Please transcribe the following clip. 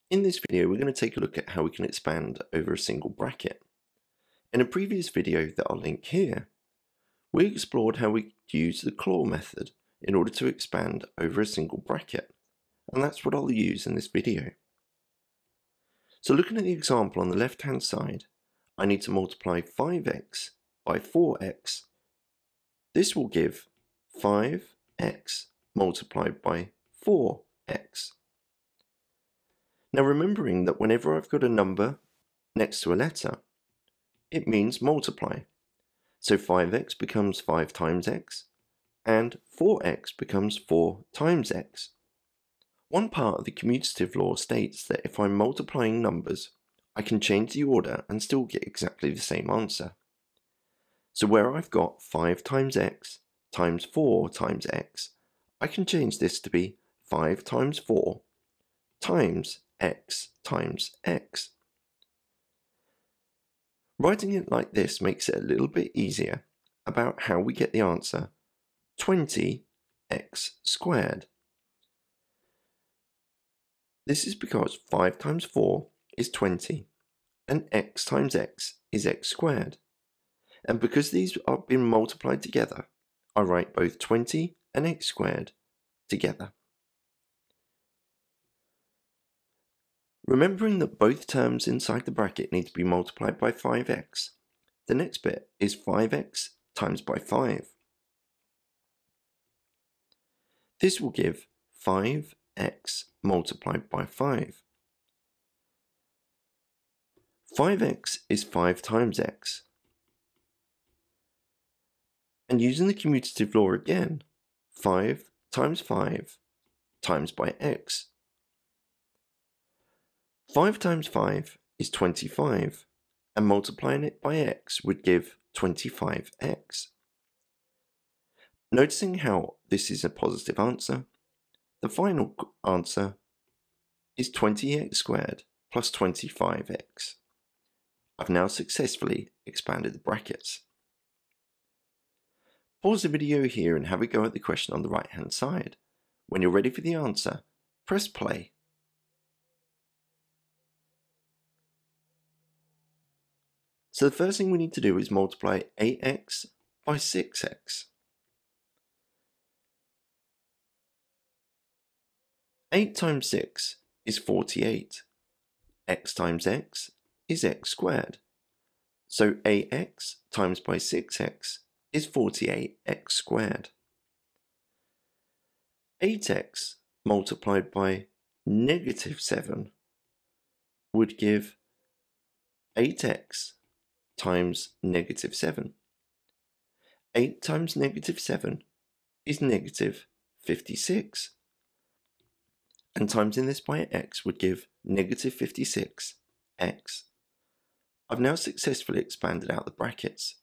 In this video, we're going to take a look at how we can expand over a single bracket. In a previous video that I'll link here, we explored how we could use the claw method in order to expand over a single bracket, and that's what I'll use in this video. So looking at the example on the left hand side, I need to multiply 5x by 4x. This will give 5x multiplied by 4x. Now remembering that whenever I've got a number next to a letter, it means multiply. So 5x becomes 5 times x, and 4x becomes 4 times x. One part of the commutative law states that if I'm multiplying numbers, I can change the order and still get exactly the same answer. So where I've got 5 times x times 4 times x, I can change this to be 5 times 4 times x times x. Writing it like this makes it a little bit easier about how we get the answer 20x squared. This is because 5 times 4 is 20 and x times x is x squared. And because these are being multiplied together, I write both 20 and x squared together. Remembering that both terms inside the bracket need to be multiplied by 5x, the next bit is 5x times by 5. This will give 5x multiplied by 5. 5x is 5 times x. And using the commutative law again, 5 times 5 times by x. 5 times 5 is 25, and multiplying it by x would give 25x. Noticing how this is a positive answer, the final answer is 20x squared plus 25x. I've now successfully expanded the brackets. Pause the video here and have a go at the question on the right hand side. When you're ready for the answer, press play. So the first thing we need to do is multiply 8x by 6x. 8 times 6 is 48. X times x is x squared. So 8x times by 6x is 48x squared. 8x multiplied by negative 7 would give 8x times negative 7. 8 times negative 7 is negative 56. And timesing this by x would give negative 56x. I've now successfully expanded out the brackets.